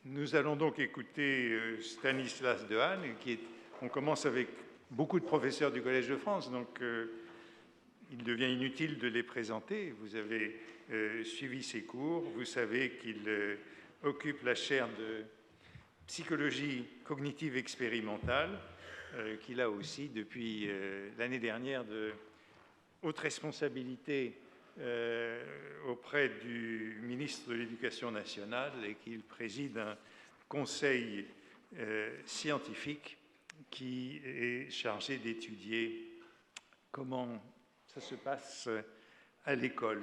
Nous allons donc écouter Stanislas Dehaene, on commence avec beaucoup de professeurs du Collège de France, donc il devient inutile de les présenter. Vous avez suivi ses cours, vous savez qu'il occupe la chaire de psychologie cognitive expérimentale, qu'il a aussi depuis l'année dernière de haute responsabilité auprès du ministre de l'Éducation nationale et qu'il préside un conseil scientifique qui est chargé d'étudier comment ça se passe à l'école.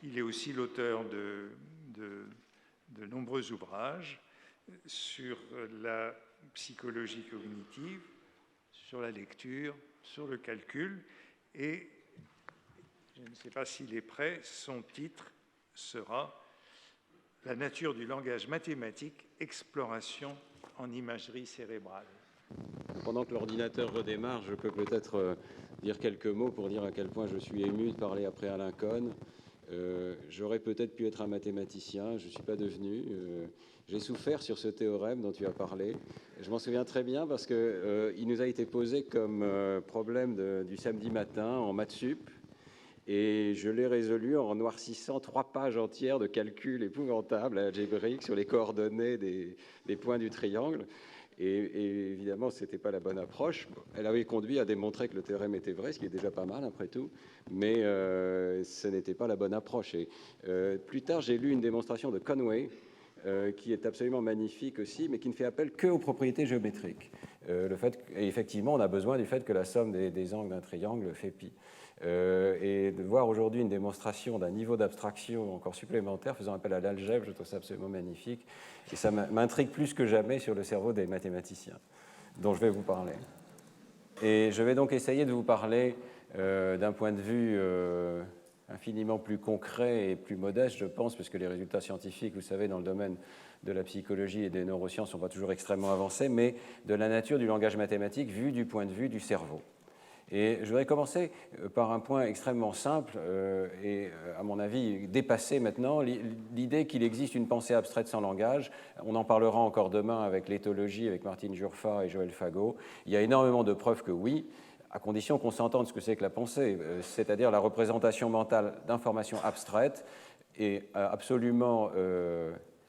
Il est aussi l'auteur de nombreux ouvrages sur la psychologie cognitive, sur la lecture, sur le calcul, et je ne sais pas s'il est prêt, son titre sera « La nature du langage mathématique, exploration en imagerie cérébrale ». Pendant que l'ordinateur redémarre, je peux peut-être dire quelques mots pour dire à quel point je suis ému de parler après Alain Cohn. J'aurais peut-être pu être un mathématicien, je ne suis pas devenu. J'ai souffert sur ce théorème dont tu as parlé. Je m'en souviens très bien parce qu'il nous a été posé comme problème du samedi matin en maths sup. Et je l'ai résolu en noircissant 3 pages entières de calculs épouvantables algébriques sur les coordonnées des points du triangle. Et évidemment, ce n'était pas la bonne approche. Elle avait conduit à démontrer que le théorème était vrai, ce qui est déjà pas mal après tout, mais ce n'était pas la bonne approche. Et plus tard, j'ai lu une démonstration de Conway, qui est absolument magnifique aussi, mais qui ne fait appel qu'aux propriétés géométriques. Et effectivement, on a besoin du fait que la somme des angles d'un triangle fait pi. Et de voir aujourd'hui une démonstration d'un niveau d'abstraction encore supplémentaire faisant appel à l'algèbre, je trouve ça absolument magnifique. Et ça m'intrigue plus que jamais sur le cerveau des mathématiciens, dont je vais vous parler. Et je vais donc essayer de vous parler d'un point de vue infiniment plus concret et plus modeste, je pense, parce que les résultats scientifiques, vous savez, dans le domaine de la psychologie et des neurosciences ne sont pas toujours extrêmement avancés, mais de la nature du langage mathématique vu du point de vue du cerveau. Et je voudrais commencer par un point extrêmement simple et, à mon avis, dépassé maintenant, l'idée qu'il existe une pensée abstraite sans langage. On en parlera encore demain avec l'éthologie, avec Martine Jurfa et Joël Fagot. Il y a énormément de preuves que oui, à condition qu'on s'entende ce que c'est que la pensée, c'est-à-dire la représentation mentale d'informations abstraites et absolument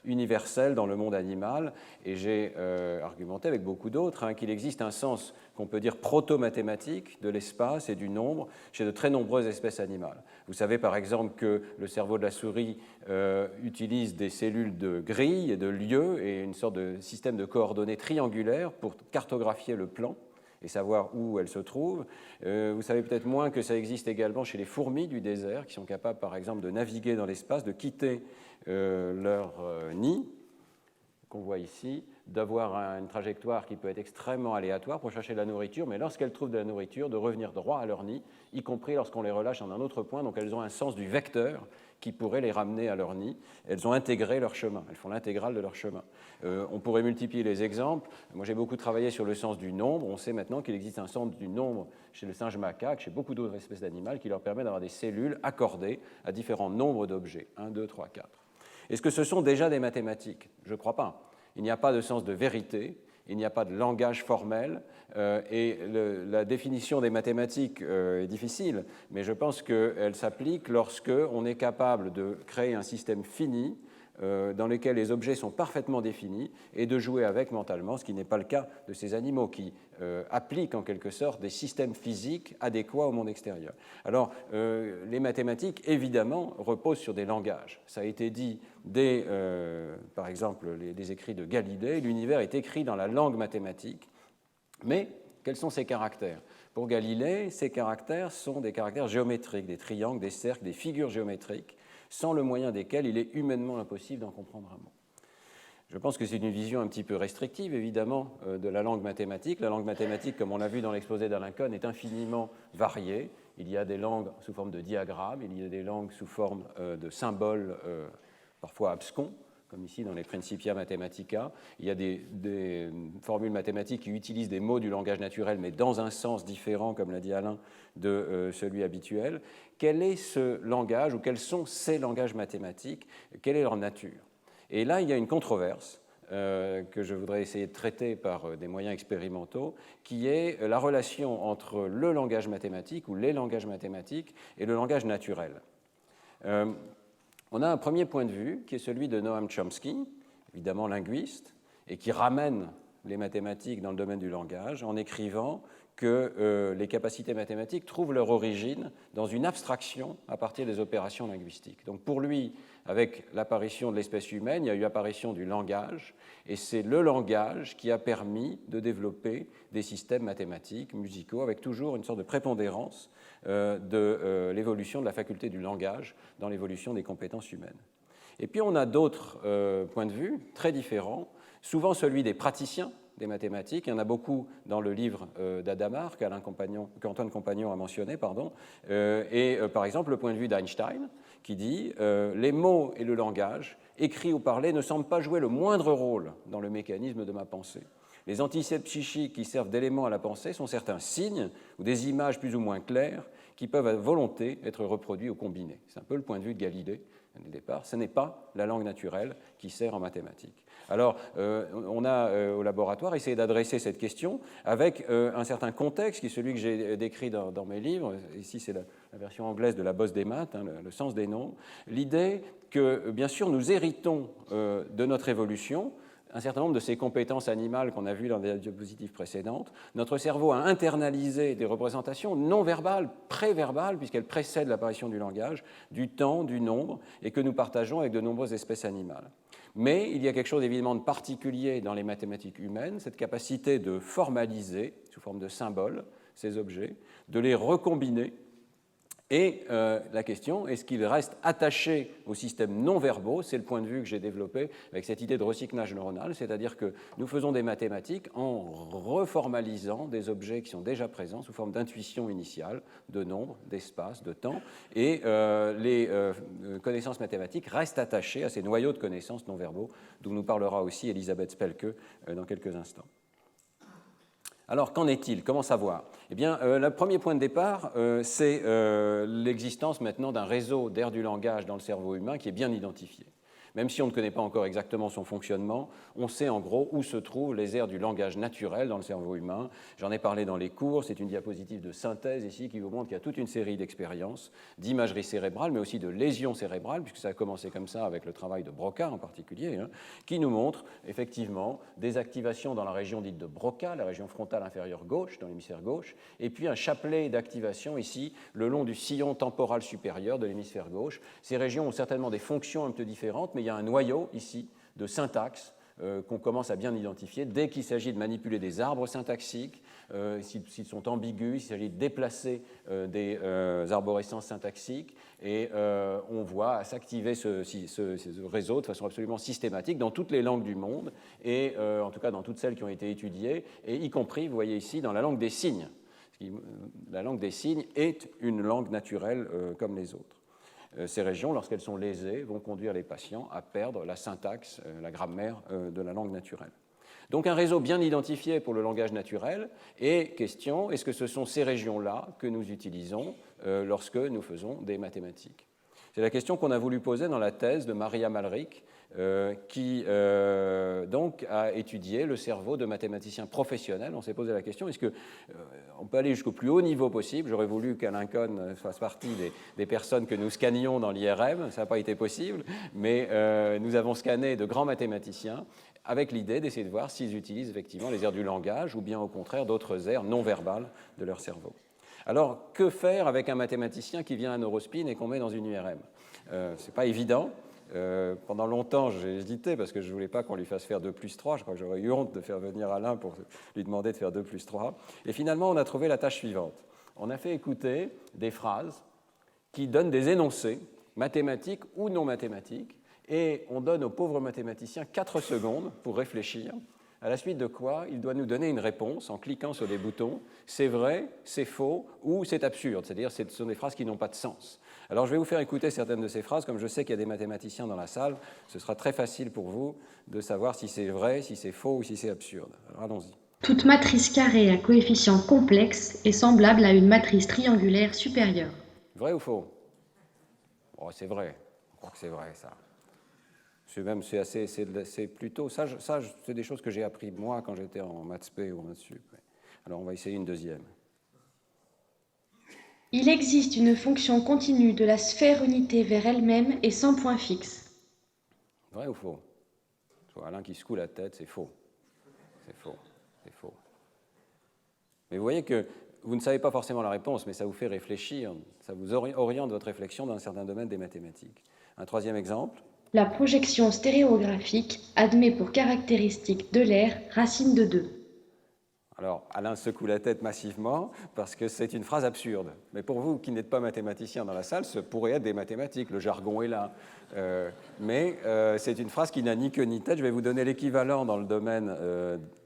universelle dans le monde animal, et j'ai argumenté avec beaucoup d'autres qu'il existe un sens qu'on peut dire proto-mathématique de l'espace et du nombre chez de très nombreuses espèces animales. Vous savez par exemple que le cerveau de la souris utilise des cellules de grille et de lieu et une sorte de système de coordonnées triangulaires pour cartographier le plan et savoir où elle se trouve. Vous savez peut-être moins que ça existe également chez les fourmis du désert, qui sont capables, par exemple, de naviguer dans l'espace, de quitter leur nid, qu'on voit ici, d'avoir une trajectoire qui peut être extrêmement aléatoire pour chercher de la nourriture, mais lorsqu'elles trouvent de la nourriture, de revenir droit à leur nid, y compris lorsqu'on les relâche dans un autre point. Donc elles ont un sens du vecteur qui pourrait les ramener à leur nid. Elles ont intégré leur chemin, elles font l'intégrale de leur chemin. On pourrait multiplier les exemples. Moi, j'ai beaucoup travaillé sur le sens du nombre. On sait maintenant qu'il existe un sens du nombre chez le singe macaque, chez beaucoup d'autres espèces d'animaux, qui leur permet d'avoir des cellules accordées à différents nombres d'objets, 1, 2, 3, 4. Est-ce que ce sont déjà des mathématiques? Je ne crois pas. Il n'y a pas de sens de vérité, il n'y a pas de langage formel, et la définition des mathématiques est difficile, mais je pense qu'elle s'applique lorsqu'on est capable de créer un système fini dans lequel les objets sont parfaitement définis et de jouer avec mentalement, ce qui n'est pas le cas de ces animaux qui appliquent en quelque sorte des systèmes physiques adéquats au monde extérieur. Alors, les mathématiques, évidemment, reposent sur des langages. Ça a été dit dès, par exemple, les écrits de Galilée. L'univers est écrit dans la langue mathématique, mais quels sont ses caractères? Pour Galilée, ces caractères sont des caractères géométriques, des triangles, des cercles, des figures géométriques, sans le moyen desquels il est humainement impossible d'en comprendre un mot. Je pense que c'est une vision un petit peu restrictive, évidemment, de la langue mathématique. La langue mathématique, comme on l'a vu dans l'exposé d'Alain Cohn, est infiniment variée. Il y a des langues sous forme de diagrammes, il y a des langues sous forme de symboles, parfois abscons, comme ici dans les Principia Mathematica. Il y a des formules mathématiques qui utilisent des mots du langage naturel, mais dans un sens différent, comme l'a dit Alain, de celui habituel. Quel est ce langage, ou quels sont ces langages mathématiques? Quelle est leur nature? Et là, il y a une controverse que je voudrais essayer de traiter par des moyens expérimentaux, qui est la relation entre le langage mathématique ou les langages mathématiques et le langage naturel. On a un premier point de vue qui est celui de Noam Chomsky, évidemment linguiste, et qui ramène les mathématiques dans le domaine du langage en écrivant que les capacités mathématiques trouvent leur origine dans une abstraction à partir des opérations linguistiques. Donc pour lui, avec l'apparition de l'espèce humaine, il y a eu apparition du langage, et c'est le langage qui a permis de développer des systèmes mathématiques, musicaux, avec toujours une sorte de prépondérance de l'évolution de la faculté du langage dans l'évolution des compétences humaines. Et puis on a d'autres points de vue très différents, souvent celui des praticiens des mathématiques. Il y en a beaucoup dans le livre d'Adamar qu'Antoine Compagnon a mentionné, par exemple le point de vue d'Einstein qui dit les mots et le langage, écrits ou parlés, ne semblent pas jouer le moindre rôle dans le mécanisme de ma pensée. Les anticèpes psychiques qui servent d'éléments à la pensée sont certains signes ou des images plus ou moins claires qui peuvent à volonté être reproduits ou combinés. C'est un peu le point de vue de Galilée au départ. Ce n'est pas la langue naturelle qui sert en mathématiques. Alors, on a au laboratoire essayé d'adresser cette question avec un certain contexte qui est celui que j'ai décrit dans mes livres. Ici, c'est la version anglaise de la bosse des maths, le sens des nombres. L'idée que, bien sûr, nous héritons de notre évolution un certain nombre de ces compétences animales qu'on a vues dans des diapositives précédentes. Notre cerveau a internalisé des représentations non verbales, pré-verbales, puisqu'elles précèdent l'apparition du langage, du temps, du nombre, et que nous partageons avec de nombreuses espèces animales. Mais il y a quelque chose évidemment de particulier dans les mathématiques humaines, cette capacité de formaliser, sous forme de symboles, ces objets, de les recombiner. Et la question, est-ce qu'ils restent attachés aux systèmes non-verbaux? C'est le point de vue que j'ai développé avec cette idée de recyclage neuronal, c'est-à-dire que nous faisons des mathématiques en reformalisant des objets qui sont déjà présents sous forme d'intuition initiale, de nombres, d'espace, de temps, et les connaissances mathématiques restent attachées à ces noyaux de connaissances non-verbaux, d'où nous parlera aussi Elisabeth Spelke dans quelques instants. Alors, qu'en est-il? Comment savoir? Eh bien, le premier point de départ, c'est l'existence maintenant d'un réseau d'aires du langage dans le cerveau humain qui est bien identifié. Même si on ne connaît pas encore exactement son fonctionnement, on sait en gros où se trouvent les aires du langage naturel dans le cerveau humain. J'en ai parlé dans les cours, c'est une diapositive de synthèse ici qui vous montre qu'il y a toute une série d'expériences, d'imagerie cérébrale, mais aussi de lésions cérébrales, puisque ça a commencé comme ça avec le travail de Broca en particulier, qui nous montre effectivement des activations dans la région dite de Broca, la région frontale inférieure gauche, dans l'hémisphère gauche, et puis un chapelet d'activations ici, le long du sillon temporal supérieur de l'hémisphère gauche. Ces régions ont certainement des fonctions un peu différentes, mais il y a un noyau ici de syntaxe qu'on commence à bien identifier dès qu'il s'agit de manipuler des arbres syntaxiques, s'ils sont ambigus, il s'agit de déplacer des arborescences syntaxiques, et on voit s'activer ce réseau de façon absolument systématique dans toutes les langues du monde, et en tout cas dans toutes celles qui ont été étudiées, et y compris, vous voyez ici, dans la langue des signes. La langue des signes est une langue naturelle comme les autres. Ces régions, lorsqu'elles sont lésées, vont conduire les patients à perdre la syntaxe, la grammaire de la langue naturelle. Donc un réseau bien identifié pour le langage naturel, et question, est-ce que ce sont ces régions-là que nous utilisons lorsque nous faisons des mathématiques? C'est la question qu'on a voulu poser dans la thèse de Maria Malrich, qui donc a étudié le cerveau de mathématiciens professionnels. On s'est posé la question, est-ce qu'on peut aller jusqu'au plus haut niveau possible? J'aurais voulu qu'Alain Cohn fasse partie des personnes que nous scannions dans l'IRM, ça n'a pas été possible, mais nous avons scanné de grands mathématiciens avec l'idée d'essayer de voir s'ils utilisent effectivement les aires du langage ou bien au contraire d'autres aires non verbales de leur cerveau. Alors, que faire avec un mathématicien qui vient à Neurospin et qu'on met dans une IRM? Ce n'est pas évident. Pendant longtemps, j'ai hésité parce que je ne voulais pas qu'on lui fasse faire 2 plus 3. Je crois que j'aurais eu honte de faire venir Alain pour lui demander de faire 2 plus 3. Et finalement, on a trouvé la tâche suivante. On a fait écouter des phrases qui donnent des énoncés, mathématiques ou non mathématiques, et on donne au pauvre mathématicien 4 secondes pour réfléchir, à la suite de quoi il doit nous donner une réponse en cliquant sur des boutons. C'est vrai, c'est faux ou c'est absurde, c'est-à-dire ce sont des phrases qui n'ont pas de sens. Alors je vais vous faire écouter certaines de ces phrases, comme je sais qu'il y a des mathématiciens dans la salle, ce sera très facile pour vous de savoir si c'est vrai, si c'est faux ou si c'est absurde. Alors allons-y. Toute matrice carrée à coefficient complexe est semblable à une matrice triangulaire supérieure. Vrai ou faux? Oh, c'est vrai, je crois que c'est vrai ça. C'est plutôt ça, c'est des choses que j'ai appris moi quand j'étais en maths spé ou en maths sup. Alors on va essayer une deuxième. Il existe une fonction continue de la sphère unité vers elle-même et sans point fixe. Vrai ou faux? Alain qui secoue la tête, c'est faux. C'est faux. C'est faux. Mais vous voyez que vous ne savez pas forcément la réponse, mais ça vous fait réfléchir, ça vous oriente votre réflexion dans un certain domaine des mathématiques. Un troisième exemple. La projection stéréographique admet pour caractéristique de l'air racine de 2. Alors, Alain secoue la tête massivement parce que c'est une phrase absurde. Mais pour vous qui n'êtes pas mathématicien dans la salle, ce pourrait être des mathématiques, le jargon est là. Mais c'est une phrase qui n'a ni queue ni tête. Je vais vous donner l'équivalent dans le domaine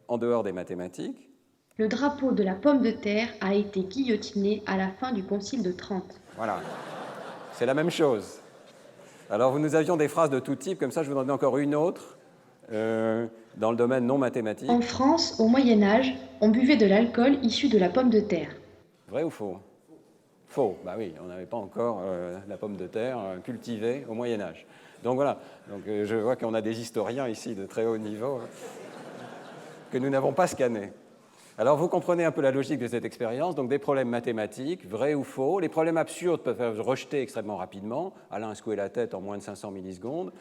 en dehors des mathématiques. Le drapeau de la pomme de terre a été guillotiné à la fin du Concile de Trente. Voilà, c'est la même chose. Alors, nous avions des phrases de tout type, comme ça je vous en donne encore une autre. Dans le domaine non mathématique. En France, au Moyen-Âge, on buvait de l'alcool issu de la pomme de terre. Vrai ou faux? Faux. Bah oui, on n'avait pas encore la pomme de terre cultivée au Moyen-Âge. Donc voilà, je vois qu'on a des historiens ici de très haut niveau que nous n'avons pas scannés. Alors vous comprenez un peu la logique de cette expérience, donc des problèmes mathématiques, vrais ou faux. Les problèmes absurdes peuvent être rejetés extrêmement rapidement. Alain a secoué la tête en moins de 500 millisecondes.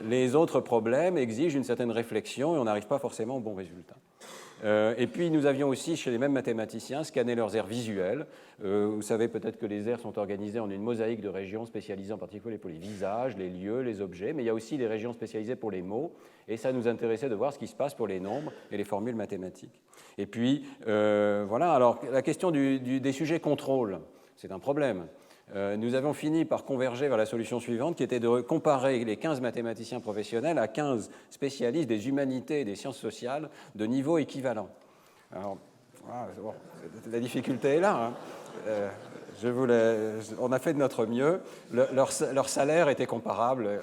Les autres problèmes exigent une certaine réflexion et on n'arrive pas forcément au bon résultat. Et puis nous avions aussi, chez les mêmes mathématiciens, scanné leurs aires visuelles. Vous savez peut-être que les aires sont organisées en une mosaïque de régions spécialisées en particulier pour les visages, les lieux, les objets, mais il y a aussi des régions spécialisées pour les mots, et ça nous intéressait de voir ce qui se passe pour les nombres et les formules mathématiques. Et puis, voilà, alors la question des sujets contrôle, c'est un problème. Nous avons fini par converger vers la solution suivante, qui était de comparer les 15 mathématiciens professionnels à 15 spécialistes des humanités et des sciences sociales de niveau équivalent. Alors, voilà, bon, la difficulté est là. Hein. On a fait de notre mieux. Leur salaire était comparable.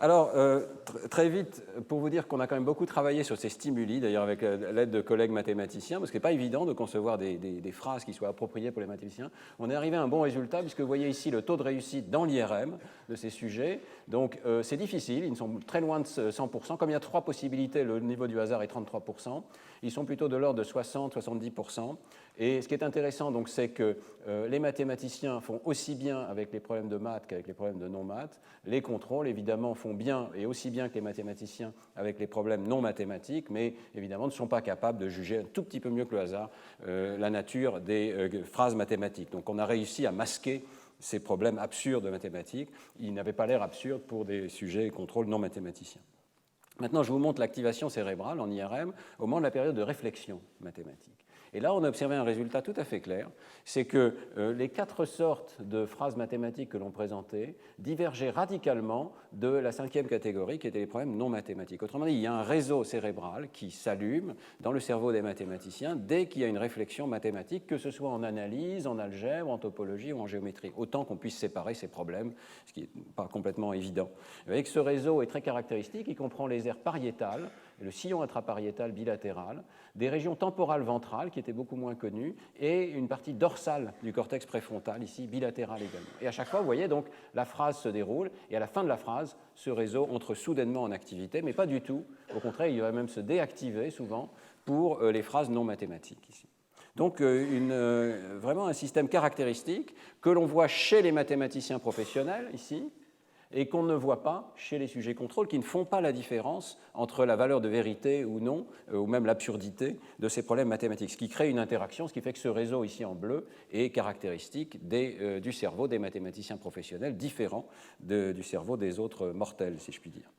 Alors, très vite, pour vous dire qu'on a quand même beaucoup travaillé sur ces stimuli, d'ailleurs avec l'aide de collègues mathématiciens, parce que ce n'est pas évident de concevoir des phrases qui soient appropriées pour les mathématiciens, on est arrivé à un bon résultat, puisque vous voyez ici le taux de réussite dans l'IRM de ces sujets. Donc, c'est difficile, ils sont très loin de 100%. Comme il y a 3 possibilités, le niveau du hasard est 33%. Ils sont plutôt de l'ordre de 60-70%. Et ce qui est intéressant, donc, c'est que les mathématiciens font aussi bien avec les problèmes de maths qu'avec les problèmes de non-maths. Les contrôles, évidemment, font bien et aussi bien que les mathématiciens avec les problèmes non mathématiques, mais évidemment ne sont pas capables de juger un tout petit peu mieux que le hasard la nature des phrases mathématiques. Donc on a réussi à masquer ces problèmes absurdes de mathématiques. Ils n'avaient pas l'air absurdes pour des sujets et contrôles non mathématiciens. Maintenant, je vous montre l'activation cérébrale en IRM au moment de la période de réflexion mathématique. Et là, on a observé un résultat tout à fait clair, c'est que les 4 sortes de phrases mathématiques que l'on présentait divergeaient radicalement de la 5e catégorie, qui était les problèmes non mathématiques. Autrement dit, il y a un réseau cérébral qui s'allume dans le cerveau des mathématiciens dès qu'il y a une réflexion mathématique, que ce soit en analyse, en algèbre, en topologie ou en géométrie, autant qu'on puisse séparer ces problèmes, ce qui n'est pas complètement évident. Vous voyez que ce réseau est très caractéristique, il comprend les aires pariétales, le sillon intrapariétal bilatéral, des régions temporales ventrales qui étaient beaucoup moins connues et une partie dorsale du cortex préfrontal, ici bilatérale également. Et à chaque fois, vous voyez, donc, la phrase se déroule et à la fin de la phrase, ce réseau entre soudainement en activité, mais pas du tout. Au contraire, il va même se déactiver souvent pour les phrases non mathématiques ici. Donc, vraiment un système caractéristique que l'on voit chez les mathématiciens professionnels ici, et qu'on ne voit pas chez les sujets contrôle, qui ne font pas la différence entre la valeur de vérité ou non, ou même l'absurdité de ces problèmes mathématiques, ce qui crée une interaction, ce qui fait que ce réseau ici en bleu est caractéristique du cerveau des mathématiciens professionnels, différent du cerveau des autres mortels, si je puis dire.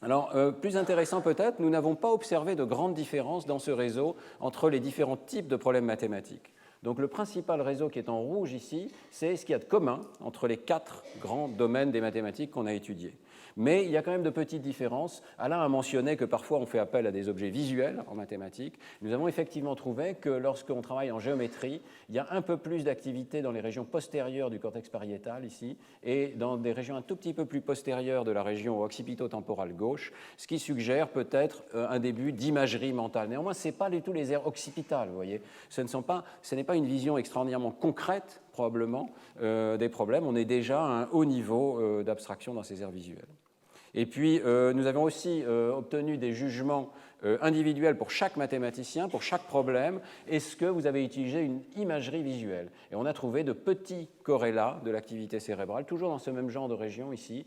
Alors, plus intéressant peut-être, nous n'avons pas observé de grandes différences dans ce réseau entre les différents types de problèmes mathématiques. Donc le principal réseau qui est en rouge ici, c'est ce qu'il y a de commun entre les 4 grands domaines des mathématiques qu'on a étudiés. Mais il y a quand même de petites différences. Alain a mentionné que parfois on fait appel à des objets visuels en mathématiques. Nous avons effectivement trouvé que lorsqu'on travaille en géométrie, il y a un peu plus d'activité dans les régions postérieures du cortex pariétal ici et dans des régions un tout petit peu plus postérieures de la région occipito-temporale gauche, ce qui suggère peut-être un début d'imagerie mentale. Néanmoins, ce n'est pas du tout les aires occipitales, vous voyez. Ce n'est pas une vision extraordinairement concrète probablement, des problèmes. On est déjà à un haut niveau d'abstraction dans ces aires visuelles. Et puis, nous avons aussi obtenu des jugements individuels pour chaque mathématicien, pour chaque problème. Est-ce que vous avez utilisé une imagerie visuelle? Et on a trouvé de petits corrélats de l'activité cérébrale, toujours dans ce même genre de région ici,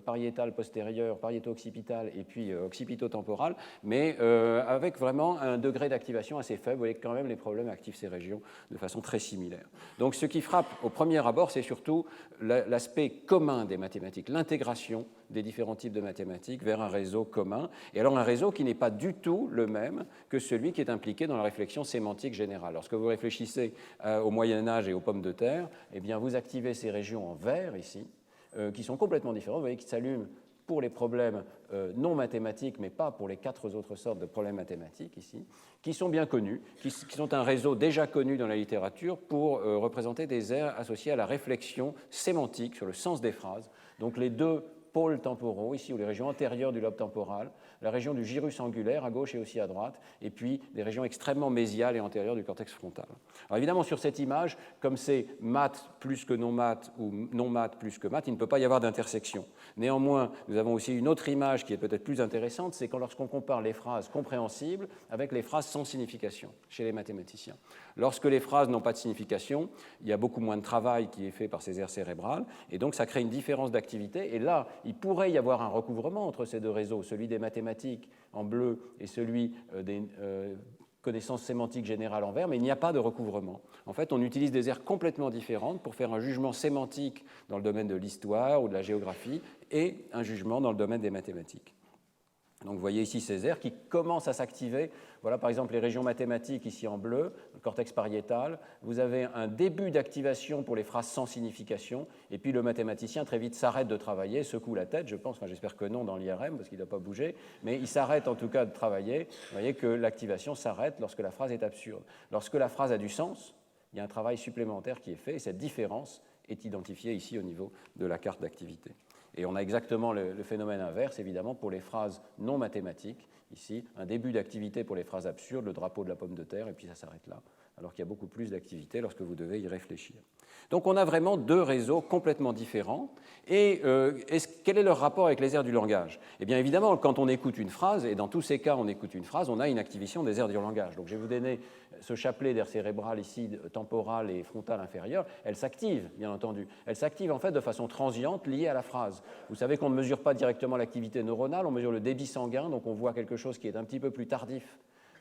pariétale postérieure, pariéto-occipitale et puis occipito-temporale, mais avec vraiment un degré d'activation assez faible. Vous voyez que quand même les problèmes activent ces régions de façon très similaire. Donc ce qui frappe au premier abord, c'est surtout l'aspect commun des mathématiques, l'intégration des différents types de mathématiques vers un réseau commun, et alors un réseau qui n'est pas du tout le même que celui qui est impliqué dans la réflexion sémantique générale. Lorsque vous réfléchissez au Moyen-Âge et aux pommes de terre, eh bien vous activez ces régions en vert ici, qui sont complètement différentes. Vous voyez qu'ils s'allument pour les problèmes non mathématiques, mais pas pour les 4 autres sortes de problèmes mathématiques ici, qui sont bien connus, qui sont un réseau déjà connu dans la littérature pour représenter des aires associées à la réflexion sémantique sur le sens des phrases. Donc les deux pôles temporaux, ici, ou les régions antérieures du lobe temporal, la région du gyrus angulaire à gauche et aussi à droite, et puis des régions extrêmement mésiales et antérieures du cortex frontal. Alors évidemment, sur cette image, comme c'est maths plus que non maths ou non maths plus que maths, il ne peut pas y avoir d'intersection. Néanmoins, nous avons aussi une autre image qui est peut-être plus intéressante, c'est lorsqu'on compare les phrases compréhensibles avec les phrases sans signification chez les mathématiciens. Lorsque les phrases n'ont pas de signification, il y a beaucoup moins de travail qui est fait par ces aires cérébrales, et donc ça crée une différence d'activité, et là, il pourrait y avoir un recouvrement entre ces deux réseaux, celui des mathématiques en bleu et celui des connaissances sémantiques générales en vert, mais il n'y a pas de recouvrement. En fait, on utilise des aires complètement différentes pour faire un jugement sémantique dans le domaine de l'histoire ou de la géographie et un jugement dans le domaine des mathématiques. Donc vous voyez ici ces aires qui commencent à s'activer. Voilà par exemple les régions mathématiques ici en bleu, le cortex pariétal. Vous avez un début d'activation pour les phrases sans signification, et puis le mathématicien très vite s'arrête de travailler, secoue la tête, je pense, enfin j'espère que non dans l'IRM parce qu'il ne doit pas bouger, mais il s'arrête en tout cas de travailler. Vous voyez que l'activation s'arrête lorsque la phrase est absurde. Lorsque la phrase a du sens, il y a un travail supplémentaire qui est fait, et cette différence est identifiée ici au niveau de la carte d'activité. Et on a exactement le phénomène inverse, évidemment, pour les phrases non mathématiques. Ici, un début d'activité pour les phrases absurdes, le drapeau de la pomme de terre, et puis ça s'arrête là, alors qu'il y a beaucoup plus d'activité lorsque vous devez y réfléchir. Donc on a vraiment deux réseaux complètement différents. Et quel est leur rapport avec les aires du langage? Eh bien évidemment, quand on écoute une phrase, et dans tous ces cas on écoute une phrase, on a une activation des aires du langage. Donc je vais vous donner ce chapelet d'aires cérébrales ici, temporale et frontale inférieure, elle s'active, bien entendu. Elle s'active en fait de façon transiente liée à la phrase. Vous savez qu'on ne mesure pas directement l'activité neuronale, on mesure le débit sanguin, donc on voit quelque chose qui est un petit peu plus tardif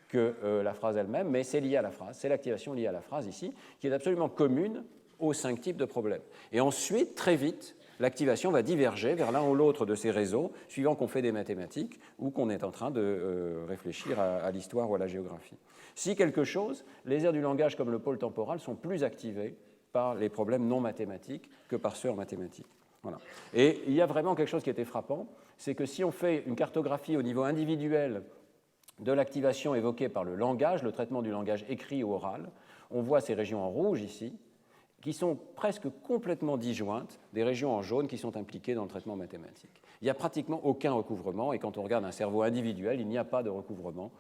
que la phrase elle-même, mais c'est lié à la phrase, c'est l'activation liée à la phrase ici, qui est absolument commune aux 5 types de problèmes. Et ensuite, très vite, l'activation va diverger vers l'un ou l'autre de ces réseaux, suivant qu'on fait des mathématiques ou qu'on est en train de réfléchir à l'histoire ou à la géographie. Si quelque chose, les aires du langage comme le pôle temporal sont plus activées par les problèmes non mathématiques que par ceux en mathématiques. Voilà. Et il y a vraiment quelque chose qui était frappant, c'est que si on fait une cartographie au niveau individuel de l'activation évoquée par le langage, le traitement du langage écrit ou oral, on voit ces régions en rouge ici, qui sont presque complètement disjointes des régions en jaune qui sont impliquées dans le traitement mathématique. Il n'y a pratiquement aucun recouvrement, et quand on regarde un cerveau individuel, il n'y a pas de recouvrement.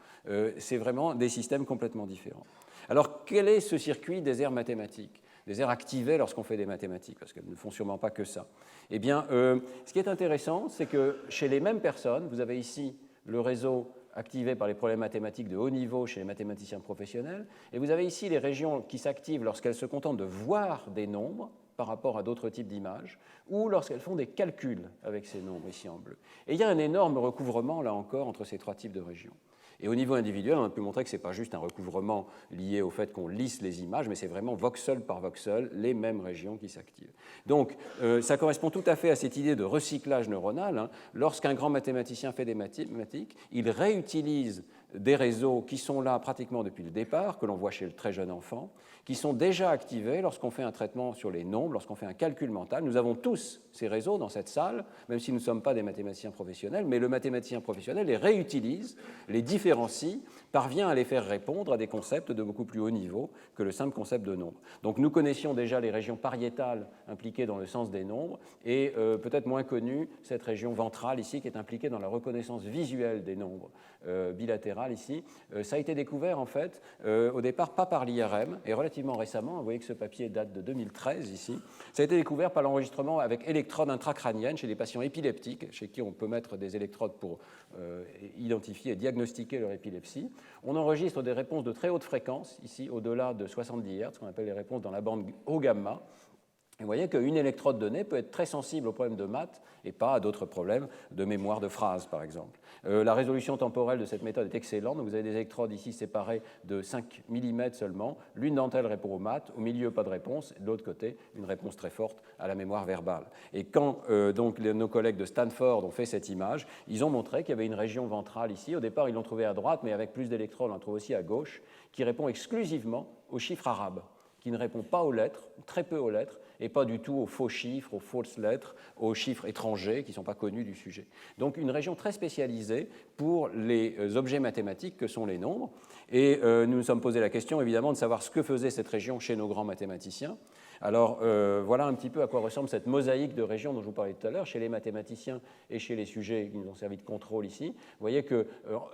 C'est vraiment des systèmes complètement différents. Alors, quel est ce circuit des aires mathématiques, des aires activées lorsqu'on fait des mathématiques, parce qu'elles ne font sûrement pas que ça? Eh bien, ce qui est intéressant, c'est que chez les mêmes personnes, vous avez ici le réseau activés par les problèmes mathématiques de haut niveau chez les mathématiciens professionnels. Et vous avez ici les régions qui s'activent lorsqu'elles se contentent de voir des nombres par rapport à d'autres types d'images, ou lorsqu'elles font des calculs avec ces nombres ici en bleu. Et il y a un énorme recouvrement, là encore, entre ces 3 types de régions. Et au niveau individuel, on a pu montrer que ce n'est pas juste un recouvrement lié au fait qu'on lisse les images, mais c'est vraiment voxel par voxel, les mêmes régions qui s'activent. Donc, ça correspond tout à fait à cette idée de recyclage neuronal. Lorsqu'un grand mathématicien fait des mathématiques, il réutilise des réseaux qui sont là pratiquement depuis le départ, que l'on voit chez le très jeune enfant, qui sont déjà activés lorsqu'on fait un traitement sur les nombres, lorsqu'on fait un calcul mental. Nous avons tous ces réseaux dans cette salle, même si nous ne sommes pas des mathématiciens professionnels, mais le mathématicien professionnel les réutilise, les différents différencie, parvient à les faire répondre à des concepts de beaucoup plus haut niveau que le simple concept de nombre. Donc nous connaissions déjà les régions pariétales impliquées dans le sens des nombres et peut-être moins connue cette région ventrale ici qui est impliquée dans la reconnaissance visuelle des nombres bilatérales ici. Ça a été découvert en fait au départ pas par l'IRM et relativement récemment, vous voyez que ce papier date de 2013 ici, ça a été découvert par l'enregistrement avec électrodes intracrâniennes chez des patients épileptiques chez qui on peut mettre des électrodes pour identifier et diagnostiquer leur épilepsie. On enregistre des réponses de très haute fréquence, ici au-delà de 70 Hz, qu'on appelle les réponses dans la bande haut gamma. Et vous voyez qu'une électrode donnée peut être très sensible aux problèmes de maths et pas à d'autres problèmes de mémoire de phrases, par exemple. La résolution temporelle de cette méthode est excellente. Donc vous avez des électrodes ici séparées de 5 mm seulement. L'une d'entre elles répond aux maths, au milieu pas de réponse, et de l'autre côté une réponse très forte à la mémoire verbale. Et quand donc nos collègues de Stanford ont fait cette image, ils ont montré qu'il y avait une région ventrale ici. Au départ, ils l'ont trouvée à droite, mais avec plus d'électrodes, on la trouve aussi à gauche, qui répond exclusivement aux chiffres arabes, qui ne répond pas aux lettres, très peu aux lettres, et pas du tout aux faux chiffres, aux fausses lettres, aux chiffres étrangers qui ne sont pas connus du sujet. Donc une région très spécialisée pour les objets mathématiques que sont les nombres. Et nous nous sommes posé la question évidemment de savoir ce que faisait cette région chez nos grands mathématiciens. Alors voilà un petit peu à quoi ressemble cette mosaïque de régions dont je vous parlais tout à l'heure, chez les mathématiciens et chez les sujets qui nous ont servi de contrôle ici. Vous voyez que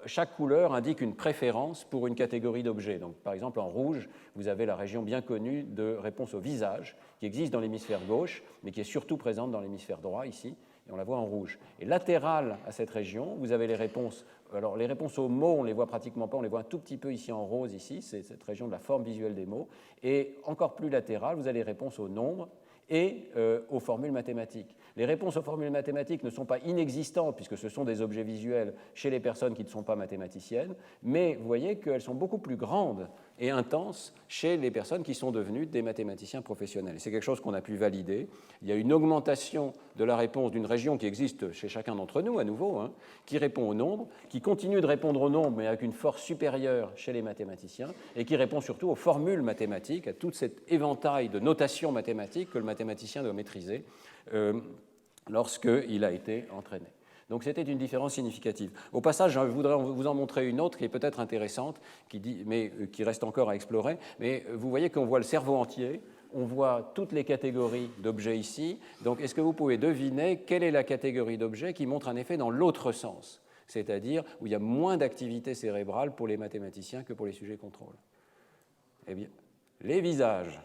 chaque couleur indique une préférence pour une catégorie d'objets. Donc par exemple en rouge, vous avez la région bien connue de réponse au visage, qui existe dans l'hémisphère gauche, mais qui est surtout présente dans l'hémisphère droit ici, et on la voit en rouge. Et latéral à cette région, vous avez les réponses. Alors, les réponses aux mots, on ne les voit pratiquement pas, on les voit un tout petit peu ici en rose, ici, c'est cette région de la forme visuelle des mots. Et encore plus latéral, vous avez les réponses aux nombres et aux formules mathématiques. Les réponses aux formules mathématiques ne sont pas inexistantes, puisque ce sont des objets visuels chez les personnes qui ne sont pas mathématiciennes, mais vous voyez qu'elles sont beaucoup plus grandes et intenses chez les personnes qui sont devenues des mathématiciens professionnels. C'est quelque chose qu'on a pu valider. Il y a une augmentation de la réponse d'une région qui existe chez chacun d'entre nous, à nouveau, qui répond au nombre, qui continue de répondre au nombre, mais avec une force supérieure chez les mathématiciens, et qui répond surtout aux formules mathématiques, à tout cet éventail de notations mathématiques que le mathématicien doit maîtriser lorsqu'il a été entraîné. Donc c'était une différence significative. Au passage, je voudrais vous en montrer une autre qui est peut-être intéressante, mais qui reste encore à explorer. Mais vous voyez qu'on voit le cerveau entier, on voit toutes les catégories d'objets ici. Donc est-ce que vous pouvez deviner quelle est la catégorie d'objets qui montre un effet dans l'autre sens, c'est-à-dire où il y a moins d'activité cérébrale pour les mathématiciens que pour les sujets contrôle? Eh bien, les visages.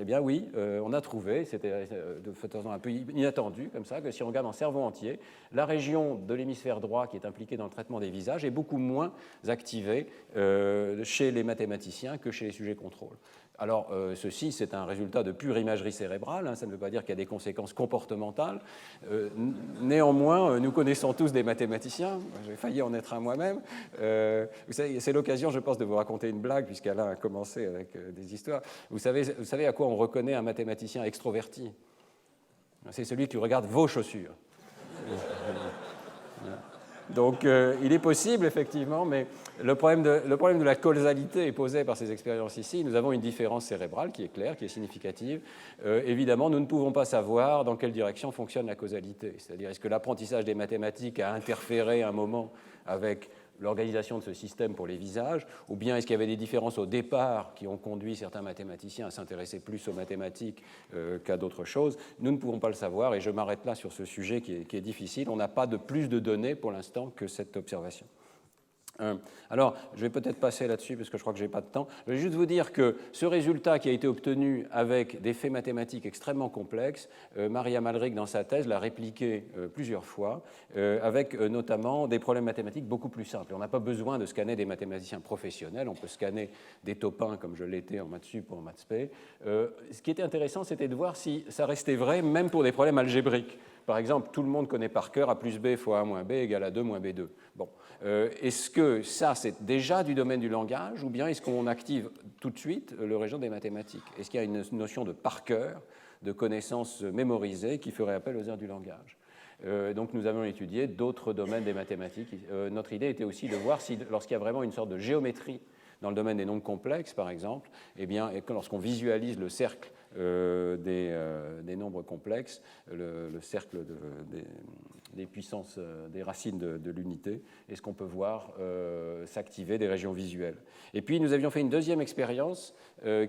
Eh bien oui, on a trouvé, c'était de façon un peu inattendue comme ça, que si on regarde en cerveau entier, la région de l'hémisphère droit qui est impliquée dans le traitement des visages est beaucoup moins activée chez les mathématiciens que chez les sujets contrôle. Alors, ceci, c'est un résultat de pure imagerie cérébrale, ça ne veut pas dire qu'il y a des conséquences comportementales. Néanmoins, nous connaissons tous des mathématiciens, j'ai failli en être un moi-même. C'est l'occasion, je pense, de vous raconter une blague, puisqu'Alain a commencé avec des histoires. Vous savez à quoi on reconnaît un mathématicien extroverti? C'est celui qui regarde vos chaussures. Donc, il est possible, effectivement, mais le problème de la causalité est posé par ces expériences ici. Nous avons une différence cérébrale qui est claire, qui est significative. Évidemment, nous ne pouvons pas savoir dans quelle direction fonctionne la causalité. C'est-à-dire, est-ce que l'apprentissage des mathématiques a interféré à un moment avec l'organisation de ce système pour les visages, ou bien est-ce qu'il y avait des différences au départ qui ont conduit certains mathématiciens à s'intéresser plus aux mathématiques qu'à d'autres choses? Nous ne pouvons pas le savoir, et je m'arrête là sur ce sujet qui est difficile. On n'a pas de plus de données pour l'instant que cette observation. Alors, je vais peut-être passer là-dessus parce que je crois que je n'ai pas de temps. Je vais juste vous dire que ce résultat qui a été obtenu avec des faits mathématiques extrêmement complexes, Maria Malric, dans sa thèse, l'a répliqué plusieurs fois, avec notamment des problèmes mathématiques beaucoup plus simples. On n'a pas besoin de scanner des mathématiciens professionnels, on peut scanner des topins comme je l'étais en maths sup ou en maths spé. Ce qui était intéressant, c'était de voir si ça restait vrai même pour des problèmes algébriques. Par exemple, tout le monde connaît par cœur A plus B fois A moins B égale A2 moins B2. Bon. Est-ce que ça, c'est déjà du domaine du langage, ou bien est-ce qu'on active tout de suite le régime des mathématiques? Est-ce qu'il y a une notion de par cœur, de connaissances mémorisées qui ferait appel aux heures du langage? Donc nous avons étudié d'autres domaines des mathématiques. Notre idée était aussi de voir si, lorsqu'il y a vraiment une sorte de géométrie Dans le domaine des nombres complexes, par exemple, eh bien, lorsqu'on visualise le cercle des nombres complexes, le cercle des puissances, des racines de l'unité, est-ce qu'on peut voir s'activer des régions visuelles. Et puis nous avions fait une deuxième expérience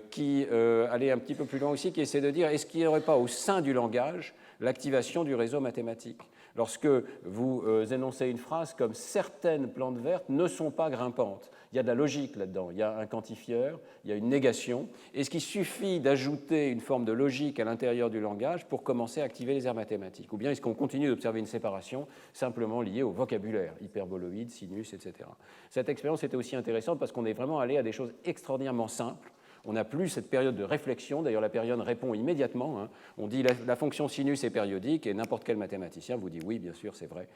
qui allait un petit peu plus loin aussi, qui essaie de dire est-ce qu'il n'y aurait pas au sein du langage l'activation du réseau mathématique. Lorsque vous énoncez une phrase comme « certaines plantes vertes ne sont pas grimpantes », il y a de la logique là-dedans, il y a un quantifieur, il y a une négation. Est-ce qu'il suffit d'ajouter une forme de logique à l'intérieur du langage pour commencer à activer les aires mathématiques? Ou bien est-ce qu'on continue d'observer une séparation simplement liée au vocabulaire, hyperboloïde, sinus, etc. Cette expérience était aussi intéressante parce qu'on est vraiment allé à des choses extraordinairement simples. On n'a plus cette période de réflexion. D'ailleurs, la période répond immédiatement. Hein. On dit la fonction sinus est périodique et n'importe quel mathématicien vous dit oui, bien sûr, c'est vrai.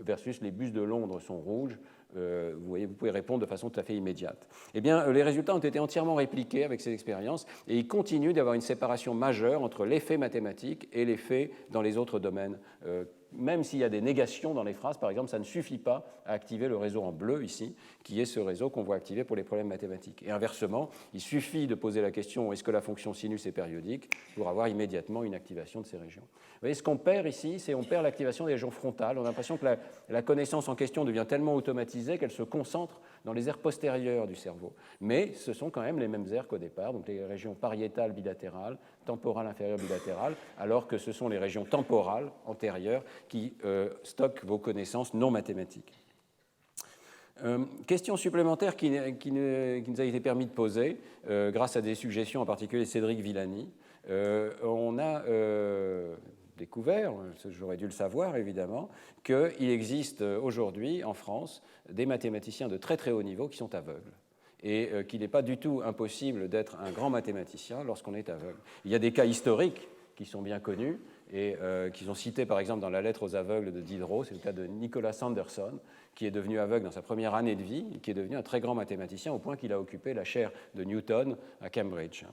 Versus les bus de Londres sont rouges. Vous voyez, vous pouvez répondre de façon tout à fait immédiate. Eh bien, les résultats ont été entièrement répliqués avec ces expériences et il continue d'avoir une séparation majeure entre l'effet mathématique et l'effet dans les autres domaines. Même s'il y a des négations dans les phrases, par exemple, ça ne suffit pas à activer le réseau en bleu ici, qui est ce réseau qu'on voit activer pour les problèmes mathématiques. Et inversement, il suffit de poser la question est-ce que la fonction sinus est périodique pour avoir immédiatement une activation de ces régions. Vous voyez, ce qu'on perd ici, c'est on perd l'activation des régions frontales. On a l'impression que la connaissance en question devient tellement automatisée qu'elle se concentre dans les aires postérieures du cerveau. Mais ce sont quand même les mêmes aires qu'au départ, donc les régions pariétales bilatérales, temporales inférieures bilatérales, alors que ce sont les régions temporales antérieures qui stockent vos connaissances non mathématiques. Question supplémentaire qui nous a été permis de poser grâce à des suggestions, en particulier de Cédric Villani. On a découvert, j'aurais dû le savoir évidemment, qu'il existe aujourd'hui en France des mathématiciens de très très haut niveau qui sont aveugles et qu'il n'est pas du tout impossible d'être un grand mathématicien lorsqu'on est aveugle. Il y a des cas historiques qui sont bien connus et qui sont cités par exemple dans la lettre aux aveugles de Diderot, c'est le cas de Nicolas Sanderson, qui est devenu aveugle dans sa première année de vie et qui est devenu un très grand mathématicien au point qu'il a occupé la chaire de Newton à Cambridge.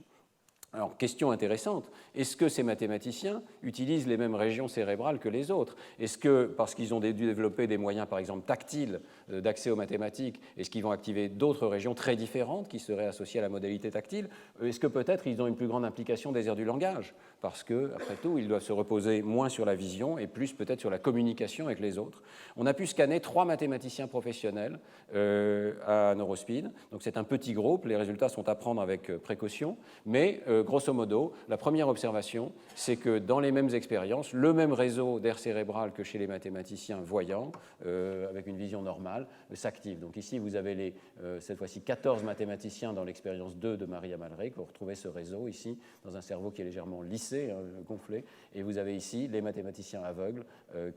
Alors, question intéressante, est-ce que ces mathématiciens utilisent les mêmes régions cérébrales que les autres? Est-ce que, parce qu'ils ont dû développer des moyens, par exemple, tactiles d'accès aux mathématiques, est-ce qu'ils vont activer d'autres régions très différentes qui seraient associées à la modalité tactile? Est-ce que peut-être ils ont une plus grande implication des aires du langage? Parce que, après tout, ils doivent se reposer moins sur la vision et plus peut-être sur la communication avec les autres. On a pu scanner 3 mathématiciens professionnels à Neurospeed. Donc c'est un petit groupe, les résultats sont à prendre avec précaution, mais grosso modo, la première observation, c'est que dans les mêmes expériences, le même réseau d'aires cérébrales que chez les mathématiciens voyants, avec une vision normale, s'active. Donc ici, vous avez cette fois-ci 14 mathématiciens dans l'expérience 2 de Marie Amalric. Vous retrouvez ce réseau ici, dans un cerveau qui est légèrement lissé, gonflé. Et vous avez ici les mathématiciens aveugles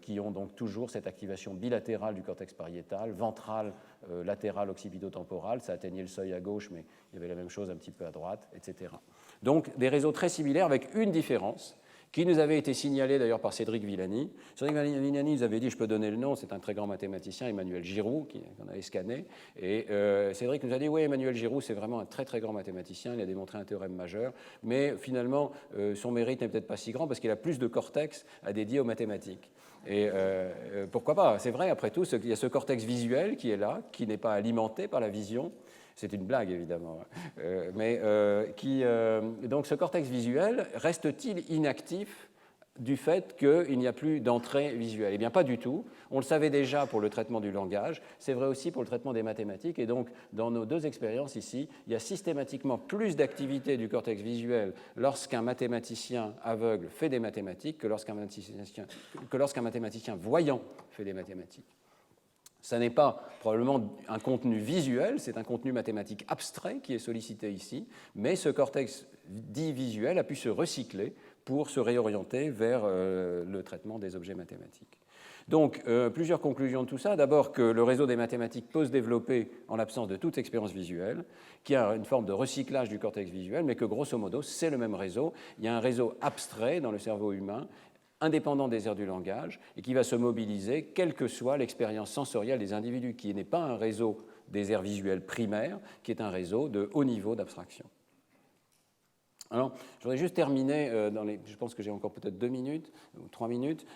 qui ont donc toujours cette activation bilatérale du cortex pariétal, ventrale, latérale, occipito-temporale. Ça atteignait le seuil à gauche, mais il y avait la même chose un petit peu à droite, etc. Donc des réseaux très similaires avec une différence qui nous avait été signalée d'ailleurs par Cédric Villani. Cédric Villani nous avait dit, je peux donner le nom, c'est un très grand mathématicien, Emmanuel Giroux, qu'on avait scanné. Et Cédric nous a dit, oui, Emmanuel Giroux, c'est vraiment un très très grand mathématicien, il a démontré un théorème majeur, mais finalement, son mérite n'est peut-être pas si grand parce qu'il a plus de cortex à dédier aux mathématiques. Et pourquoi pas? C'est vrai, après tout, il y a ce cortex visuel qui est là, qui n'est pas alimenté par la vision. C'est une blague, évidemment. Donc ce cortex visuel reste-t-il inactif du fait qu'il n'y a plus d'entrée visuelle? Eh bien, pas du tout. On le savait déjà pour le traitement du langage. C'est vrai aussi pour le traitement des mathématiques. Et donc, dans nos 2 expériences ici, il y a systématiquement plus d'activité du cortex visuel lorsqu'un mathématicien aveugle fait des mathématiques que lorsqu'un mathématicien voyant fait des mathématiques. Ça n'est pas probablement un contenu visuel, c'est un contenu mathématique abstrait qui est sollicité ici, mais ce cortex dit visuel a pu se recycler pour se réorienter vers le traitement des objets mathématiques. Donc, plusieurs conclusions de tout ça. D'abord, que le réseau des mathématiques peut se développer en l'absence de toute expérience visuelle, qu'il y a une forme de recyclage du cortex visuel, mais que grosso modo, c'est le même réseau. Il y a un réseau abstrait dans le cerveau humain, indépendant des aires du langage, et qui va se mobiliser, quelle que soit l'expérience sensorielle des individus, qui n'est pas un réseau des aires visuelles primaires, qui est un réseau de haut niveau d'abstraction. Alors, je voudrais juste terminer, je pense que j'ai encore peut-être 2 minutes ou 3 minutes,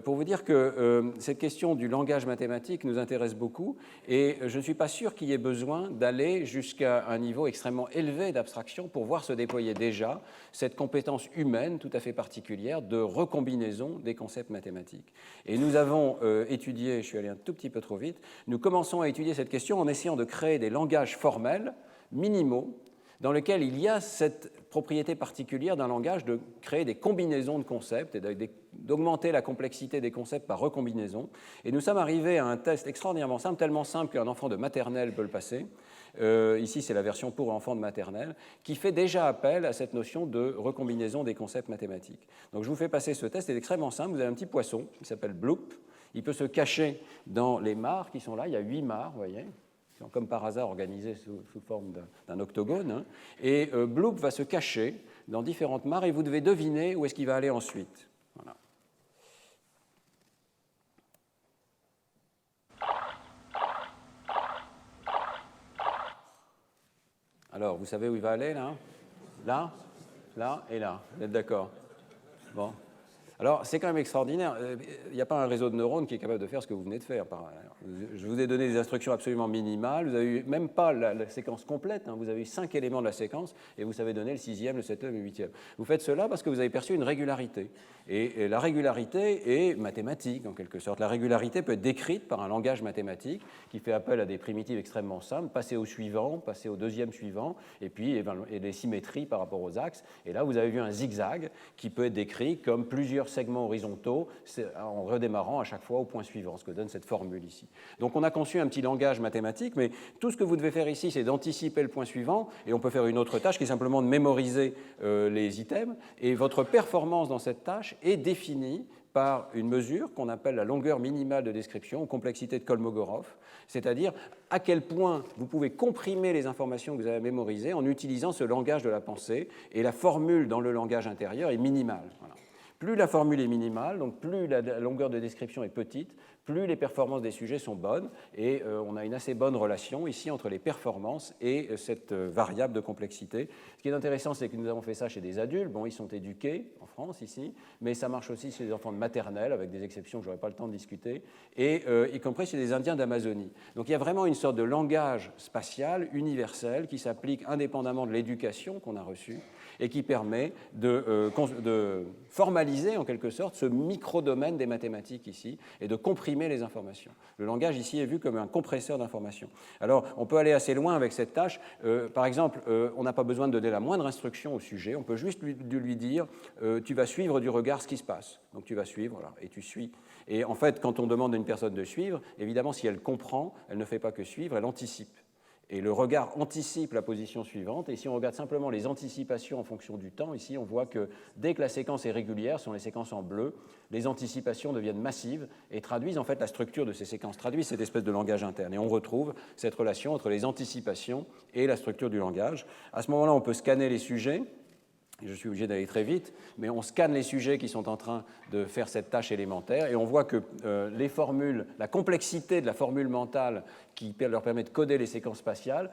pour vous dire que cette question du langage mathématique nous intéresse beaucoup et je ne suis pas sûr qu'il y ait besoin d'aller jusqu'à un niveau extrêmement élevé d'abstraction pour voir se déployer déjà cette compétence humaine tout à fait particulière de recombinaison des concepts mathématiques. Et nous avons étudié, je suis allé un tout petit peu trop vite, nous commençons à étudier cette question en essayant de créer des langages formels minimaux dans lequel il y a cette propriété particulière d'un langage de créer des combinaisons de concepts et d'augmenter la complexité des concepts par recombinaison. Et nous sommes arrivés à un test extraordinairement simple, tellement simple qu'un enfant de maternelle peut le passer. Ici, c'est la version pour enfants de maternelle, qui fait déjà appel à cette notion de recombinaison des concepts mathématiques. Donc je vous fais passer ce test, c'est extrêmement simple. Vous avez un petit poisson qui s'appelle Bloop. Il peut se cacher dans les mares qui sont là. Il y a 8 mares, vous voyez, comme par hasard organisées sous forme d'un octogone. Hein. Et Bloop va se cacher dans différentes mares et vous devez deviner où est-ce qu'il va aller ensuite. Voilà. Alors, vous savez où il va aller, là? Là, là et là. Vous êtes d'accord? Bon. Alors, c'est quand même extraordinaire. Il n'y a pas un réseau de neurones qui est capable de faire ce que vous venez de faire. Je vous ai donné des instructions absolument minimales. Vous n'avez eu même pas la séquence complète. Hein. Vous avez eu 5 éléments de la séquence et vous savez donner le 6e, le 7e et le 8e. Vous faites cela parce que vous avez perçu une régularité. Et la régularité est mathématique, en quelque sorte. La régularité peut être décrite par un langage mathématique qui fait appel à des primitives extrêmement simples, passer au suivant, passer au deuxième suivant, et puis et les symétries par rapport aux axes. Et là, vous avez vu un zigzag qui peut être décrit comme plusieurs segments horizontaux en redémarrant à chaque fois au point suivant, ce que donne cette formule ici. Donc on a conçu un petit langage mathématique, mais tout ce que vous devez faire ici, c'est d'anticiper le point suivant, et on peut faire une autre tâche qui est simplement de mémoriser les items, et votre performance dans cette tâche est définie par une mesure qu'on appelle la longueur minimale de description, ou complexité de Kolmogorov, c'est-à-dire à quel point vous pouvez comprimer les informations que vous avez mémorisées en utilisant ce langage de la pensée, et la formule dans le langage intérieur est minimale. Voilà. Plus la formule est minimale, donc plus la longueur de description est petite, plus les performances des sujets sont bonnes, et on a une assez bonne relation ici entre les performances et cette variable de complexité. Ce qui est intéressant, c'est que nous avons fait ça chez des adultes. Bon, ils sont éduqués en France ici, mais ça marche aussi chez les enfants de maternelle, avec des exceptions que je n'aurai pas le temps de discuter, et y compris chez les Indiens d'Amazonie. Donc il y a vraiment une sorte de langage spatial universel qui s'applique indépendamment de l'éducation qu'on a reçue et qui permet de formaliser en quelque sorte ce micro-domaine des mathématiques ici et de comprimer les informations. Le langage ici est vu comme un compresseur d'informations. Alors on peut aller assez loin avec cette tâche. Par exemple, on n'a pas besoin de donner la moindre instruction au sujet, on peut juste lui dire tu vas suivre du regard ce qui se passe. Donc tu vas suivre, voilà, et tu suis. Et en fait, quand on demande à une personne de suivre, évidemment, si elle comprend, elle ne fait pas que suivre, elle anticipe. Et le regard anticipe la position suivante. Et si on regarde simplement les anticipations en fonction du temps, ici, on voit que dès que la séquence est régulière, ce sont les séquences en bleu, les anticipations deviennent massives et traduisent en fait la structure de ces séquences, traduisent cette espèce de langage interne. Et on retrouve cette relation entre les anticipations et la structure du langage. À ce moment-là, on peut scanner les sujets. Je suis obligé d'aller très vite, mais on scanne les sujets qui sont en train de faire cette tâche élémentaire et on voit que les formules, la complexité de la formule mentale qui leur permet de coder les séquences spatiales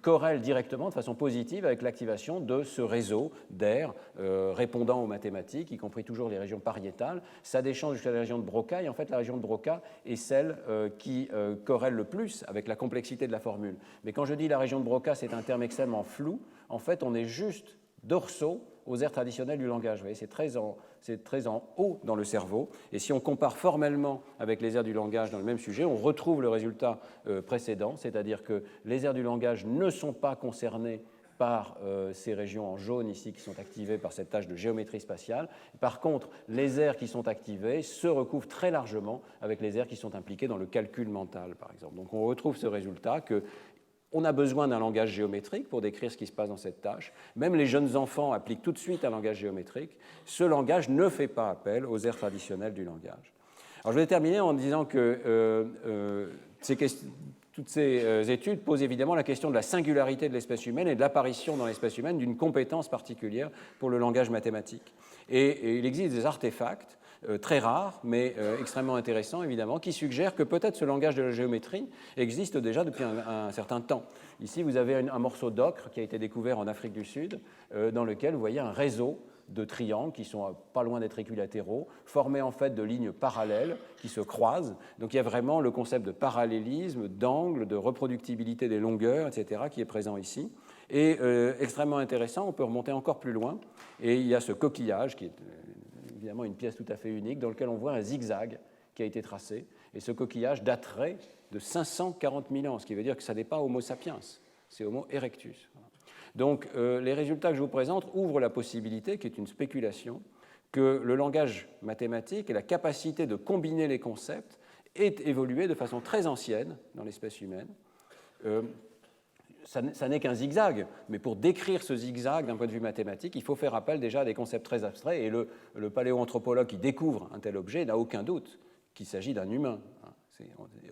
corrèle directement de façon positive avec l'activation de ce réseau d'air répondant aux mathématiques, y compris toujours les régions pariétales. Ça descend jusqu'à la région de Broca et en fait la région de Broca est celle qui corrèle le plus avec la complexité de la formule. Mais quand je dis la région de Broca, c'est un terme extrêmement flou. En fait, on est juste dorsaux aux aires traditionnelles du langage. Vous voyez, c'est très en haut dans le cerveau. Et si on compare formellement avec les aires du langage dans le même sujet, on retrouve le résultat précédent, c'est-à-dire que les aires du langage ne sont pas concernées par ces régions en jaune ici qui sont activées par cette tâche de géométrie spatiale. Par contre, les aires qui sont activées se recouvrent très largement avec les aires qui sont impliquées dans le calcul mental, par exemple. Donc on retrouve ce résultat que on a besoin d'un langage géométrique pour décrire ce qui se passe dans cette tâche. Même les jeunes enfants appliquent tout de suite un langage géométrique. Ce langage ne fait pas appel aux aires traditionnelles du langage. Alors, je vais terminer en disant que toutes ces études posent évidemment la question de la singularité de l'espèce humaine et de l'apparition dans l'espèce humaine d'une compétence particulière pour le langage mathématique. Et il existe des artefacts très rare, mais extrêmement intéressant, évidemment, qui suggère que peut-être ce langage de la géométrie existe déjà depuis un certain temps. Ici, vous avez un morceau d'ocre qui a été découvert en Afrique du Sud, dans lequel vous voyez un réseau de triangles qui sont pas loin d'être équilatéraux, formés en fait de lignes parallèles qui se croisent. Donc il y a vraiment le concept de parallélisme, d'angle, de reproductibilité des longueurs, etc., qui est présent ici. Et extrêmement intéressant, on peut remonter encore plus loin, et il y a ce coquillage qui est évidemment une pièce tout à fait unique, dans lequel on voit un zigzag qui a été tracé, et ce coquillage daterait de 540 000 ans, ce qui veut dire que ça n'est pas Homo sapiens, c'est Homo erectus. Donc les résultats que je vous présente ouvrent la possibilité, qui est une spéculation, que le langage mathématique et la capacité de combiner les concepts aient évolué de façon très ancienne dans l'espèce humaine. Ça n'est qu'un zigzag, mais pour décrire ce zigzag d'un point de vue mathématique, il faut faire appel déjà à des concepts très abstraits, et le paléoanthropologue qui découvre un tel objet n'a aucun doute qu'il s'agit d'un humain.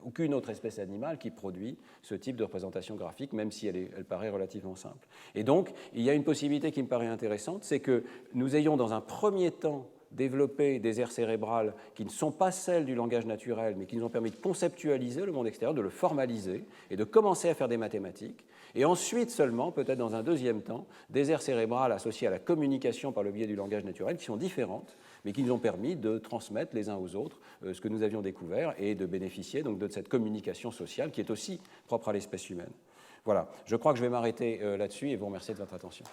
Aucune autre espèce animale qui produit ce type de représentation graphique, même si elle paraît relativement simple. Et donc, il y a une possibilité qui me paraît intéressante, c'est que nous ayons dans un premier temps développé des aires cérébrales qui ne sont pas celles du langage naturel, mais qui nous ont permis de conceptualiser le monde extérieur, de le formaliser et de commencer à faire des mathématiques. Et ensuite seulement, peut-être dans un deuxième temps, des aires cérébrales associées à la communication par le biais du langage naturel qui sont différentes, mais qui nous ont permis de transmettre les uns aux autres ce que nous avions découvert et de bénéficier donc de cette communication sociale qui est aussi propre à l'espèce humaine. Voilà, je crois que je vais m'arrêter là-dessus et vous remercier de votre attention.